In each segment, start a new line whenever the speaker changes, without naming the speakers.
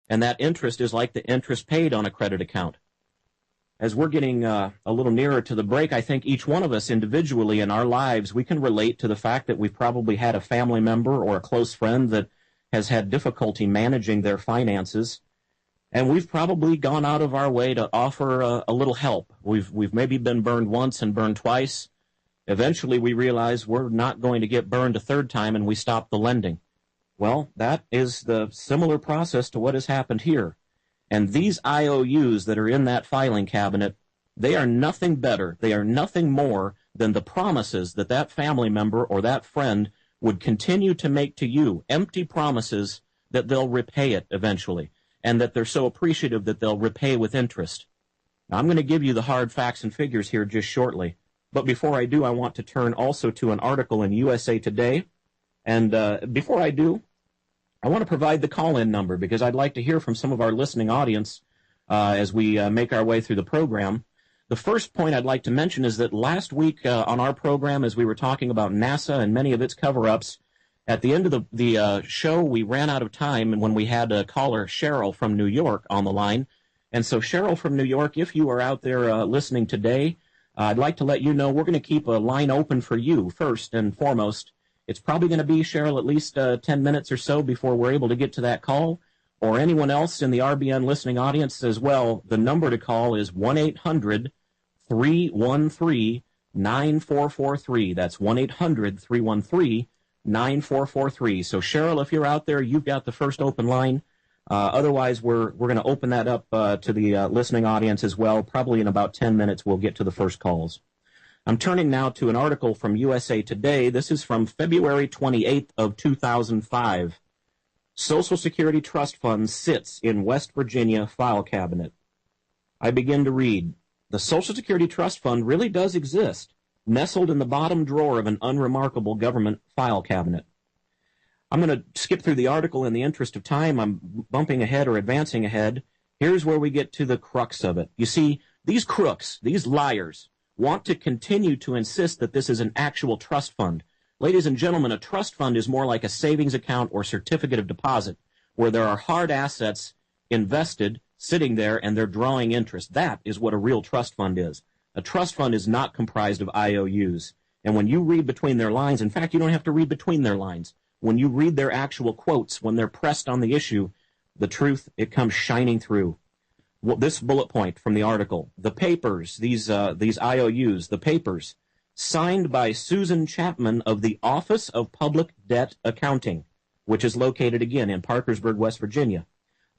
and that interest is like the interest paid on a credit account. As we're getting a little nearer to the break, I think each one of us individually in our lives, we can relate to the fact that we've probably had a family member or a close friend that has had difficulty managing their finances, and we've probably gone out of our way to offer a little help. We've maybe been burned once and burned twice. Eventually we realize we're not going to get burned a third time, and we stop the lending. Well, that is the similar process to what has happened here. And these IOUs that are in that filing cabinet, they are nothing better, they are nothing more than the promises that that family member or that friend would continue to make to you, empty promises that they'll repay it eventually, and that they're so appreciative that they'll repay with interest. Now, I'm going to give you the hard facts and figures here just shortly, but before I do, I want to turn also to an article in USA Today, and before I do, I want to provide the call-in number because I'd like to hear from some of our listening audience as we make our way through the program. The first point I'd like to mention is that last week on our program, as we were talking about NASA and many of its cover-ups, at the end of the show, we ran out of time when we had a caller, Cheryl from New York, on the line. And so, Cheryl from New York, if you are out there listening today, I'd like to let you know we're going to keep a line open for you first and foremost. It's probably going to be, Cheryl, at least 10 minutes or so before we're able to get to that call, or anyone else in the RBN listening audience as well. The number to call is 1-800-313-9443. That's 1-800-313-9443. So, Cheryl, if you're out there, you've got the first open line. Otherwise, we're going to open that up to the listening audience as well. Probably in about 10 minutes, we'll get to the first calls. I'm turning now to an article from USA Today. This is from February 28th of 2005. Social Security Trust Fund sits in West Virginia file cabinet. I begin to read. The Social Security Trust Fund really does exist, nestled in the bottom drawer of an unremarkable government file cabinet. I'm going to skip through the article in the interest of time. I'm bumping ahead or advancing ahead. Here's where we get to the crux of it. You see, these crooks, these liars, want to continue to insist that this is an actual trust fund. Ladies and gentlemen, a trust fund is more like a savings account or certificate of deposit, where there are hard assets invested, sitting there, and they're drawing interest. That is what a real trust fund is. A trust fund is not comprised of IOUs. And when you read between their lines, in fact, you don't have to read between their lines. When you read their actual quotes, when they're pressed on the issue, the truth, it comes shining through. Well, this bullet point from the article, the papers, these IOUs, the papers, signed by Susan Chapman of the Office of Public Debt Accounting, which is located again in Parkersburg, West Virginia,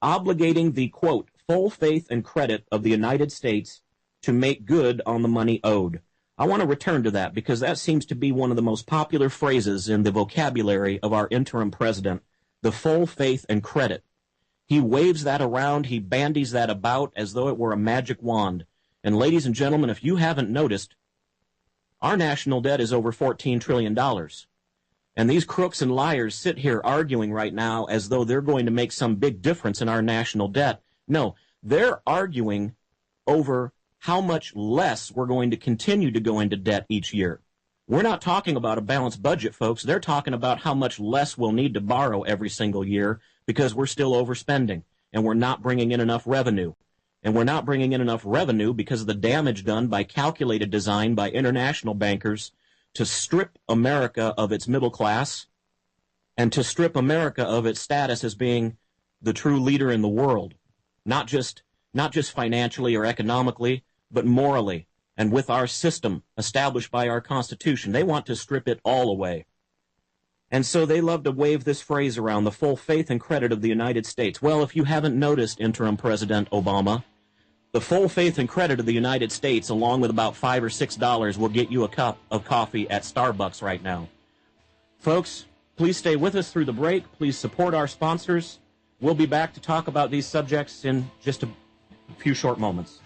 obligating the, quote, full faith and credit of the United States to make good on the money owed. I want to return to that because that seems to be one of the most popular phrases in the vocabulary of our interim president, the full faith and credit. He waves that around, he bandies that about as though it were a magic wand. And ladies and gentlemen, if you haven't noticed, our national debt is over $14 trillion. And these crooks and liars sit here arguing right now as though they're going to make some big difference in our national debt. No, they're arguing over how much less we're going to continue to go into debt each year. We're not talking about a balanced budget, folks. They're talking about how much less we'll need to borrow every single year because we're still overspending and we're not bringing in enough revenue. And we're not bringing in enough revenue because of the damage done by calculated design by international bankers to strip America of its middle class and to strip America of its status as being the true leader in the world, not just financially or economically, but morally. And with our system established by our Constitution, they want to strip it all away. And so they love to wave this phrase around, the full faith and credit of the United States. Well, if you haven't noticed, Interim President Obama, the full faith and credit of the United States, along with about $5 or $6, will get you a cup of coffee at Starbucks right now. Folks, please stay with us through the break. Please support our sponsors. We'll be back to talk about these subjects in just a few short moments.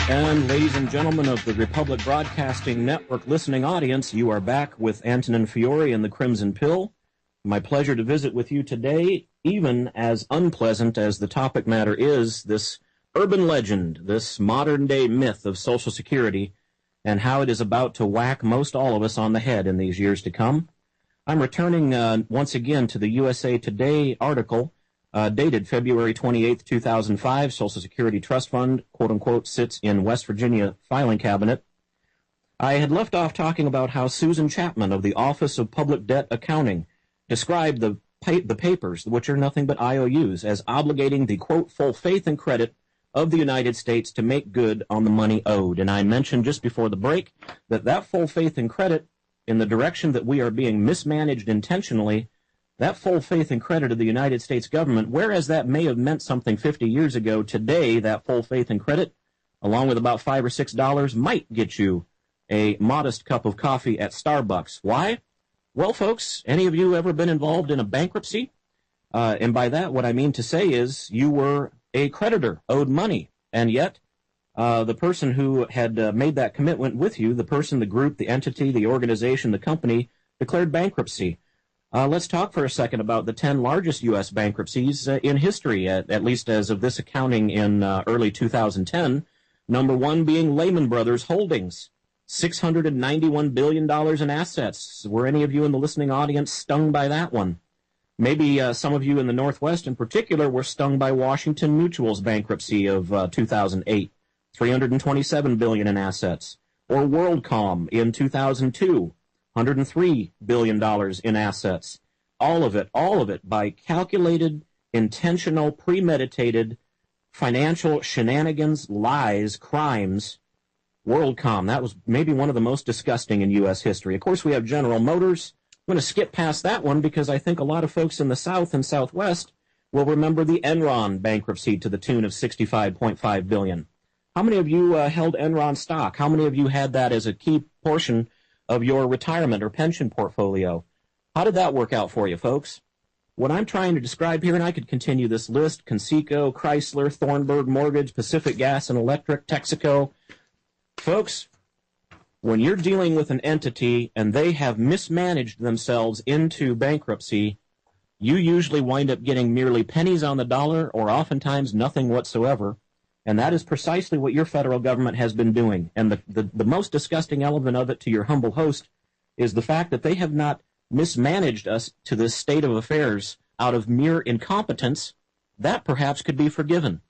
And ladies and gentlemen of the Republic Broadcasting Network listening audience, you are back with Antonin Feori and the Crimson Pill. My pleasure to visit with you today, even as unpleasant as the topic matter is, this urban legend, this modern-day myth of Social Security, and how it is about to whack most all of us on the head in these years to come. I'm returning once again to the USA Today article dated February 28th, 2005. Social Security Trust Fund, quote-unquote, sits in West Virginia filing cabinet. I had left off talking about how Susan Chapman of the Office of Public Debt Accounting described the papers, which are nothing but IOUs, as obligating the, quote, full faith and credit of the United States to make good on the money owed. And I mentioned just before the break that full faith and credit, in the direction that we are being mismanaged intentionally, that full faith and credit of the United States government, whereas that may have meant something 50 years ago, today that full faith and credit, along with about $5 or $6, might get you a modest cup of coffee at Starbucks. Why? Well, folks, any of you ever been involved in a bankruptcy? And by that, what I mean to say is you were a creditor, owed money, and yet the person who had made that commitment with you, the person, the group, the entity, the organization, the company, declared bankruptcy. Let's talk for a second about the 10 largest U.S. bankruptcies in history, at least as of this accounting in early 2010. Number one being Lehman Brothers Holdings, $691 billion in assets. Were any of you in the listening audience stung by that one? Maybe some of you in the Northwest in particular were stung by Washington Mutual's bankruptcy of 2008, $327 billion in assets. Or WorldCom in 2002, $103 billion in assets. All of it by calculated, intentional, premeditated financial shenanigans, lies, crimes. WorldCom, that was maybe one of the most disgusting in U.S. history. Of course, we have General Motors. I'm going to skip past that one because I think a lot of folks in the South and Southwest will remember the Enron bankruptcy to the tune of $65.5 billion. How many of you held Enron stock? How many of you had that as a key portion of your retirement or pension portfolio? How did that work out for you, folks? What I'm trying to describe here, and I could continue this list, Conseco, Chrysler, Thornburg Mortgage, Pacific Gas and Electric, Texaco. Folks, when you're dealing with an entity and they have mismanaged themselves into bankruptcy, you usually wind up getting merely pennies on the dollar or oftentimes nothing whatsoever. And that is precisely what your federal government has been doing. And the most disgusting element of it, to your humble host, is the fact that they have not mismanaged us to this state of affairs out of mere incompetence. That perhaps could be forgiven.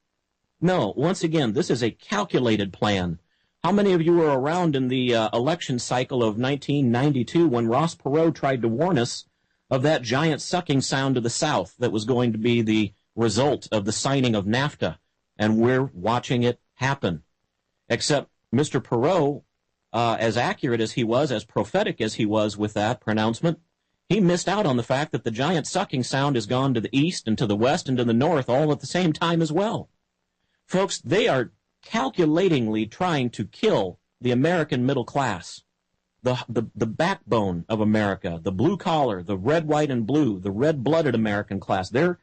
No, once again, this is a calculated plan. How many of you were around in the election cycle of 1992 when Ross Perot tried to warn us of that giant sucking sound to the south that was going to be the result of the signing of NAFTA? And we're watching it happen. Except Mr. Perot, as accurate as he was, as prophetic as he was with that pronouncement, he missed out on the fact that the giant sucking sound has gone to the east and to the west and to the north all at the same time as well. Folks, they are calculatingly trying to kill the American middle class, the backbone of America, the blue collar, the red, white, and blue, the red-blooded American class. They're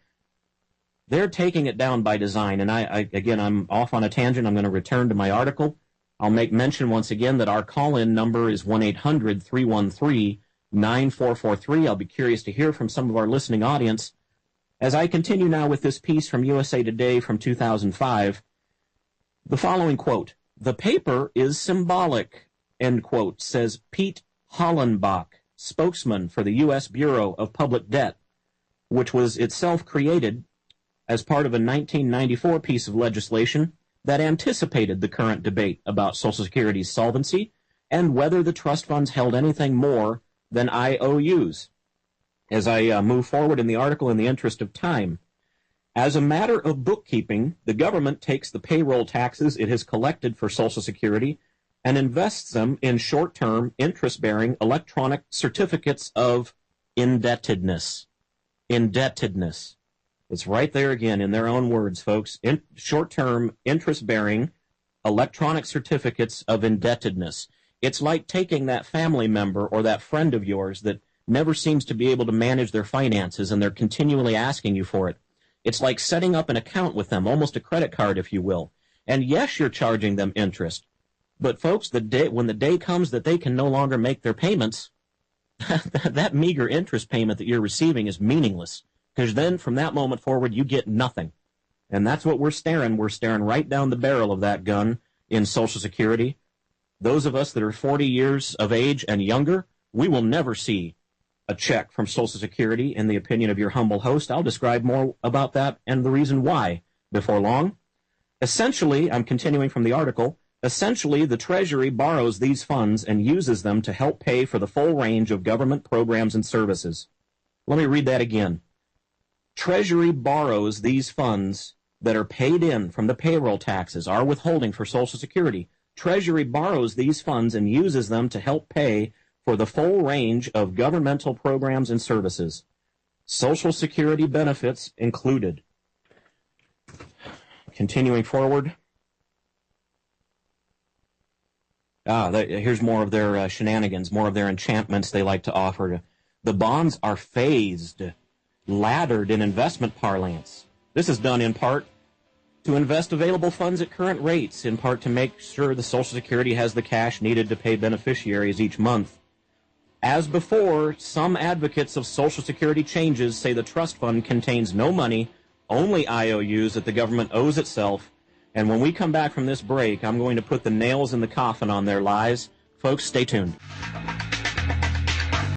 taking it down by design. And again, I'm off on a tangent. I'm going to return to my article. I'll make mention once again that our call-in number is 1-800-313-9443. I'll be curious to hear from some of our listening audience. As I continue now with this piece from USA Today from 2005, the following quote, "The paper is symbolic," end quote, says Pete Hollenbach, spokesman for the U.S. Bureau of Public Debt, which was itself created as part of a 1994 piece of legislation that anticipated the current debate about Social Security's solvency and whether the trust funds held anything more than IOUs. As I move forward in the article in the interest of time, as a matter of bookkeeping, the government takes the payroll taxes it has collected for Social Security and invests them in short-term, interest-bearing electronic certificates of indebtedness. Indebtedness. It's right there again in their own words, folks. Short-term, interest-bearing electronic certificates of indebtedness. It's like taking that family member or that friend of yours that never seems to be able to manage their finances and they're continually asking you for it. It's like setting up an account with them, almost a credit card, if you will. And yes, you're charging them interest. But folks, when the day comes that they can no longer make their payments, that meager interest payment that you're receiving is meaningless. Because then from that moment forward, you get nothing. And that's what we're staring. We're staring right down the barrel of that gun in Social Security. Those of us that are 40 years of age and younger, we will never see a check from Social Security, in the opinion of your humble host. I'll describe more about that and the reason why before long. Essentially, I'm continuing from the article, essentially the Treasury borrows these funds and uses them to help pay for the full range of government programs and services. Let me read that again. Treasury borrows these funds that are paid in from the payroll taxes, our withholding for Social Security. Treasury borrows these funds and uses them to help pay for the full range of governmental programs and services, Social Security benefits included. Continuing forward. Here's more of their shenanigans, more of their enchantments they like to offer. The bonds are phased, laddered in investment parlance. This is done in part to invest available funds at current rates, in part to make sure the Social Security has the cash needed to pay beneficiaries each month. As before, some advocates of Social Security changes say the trust fund contains no money, only IOUs that the government owes itself. And when we come back from this break, I'm going to put the nails in the coffin on their lies. Folks, stay tuned.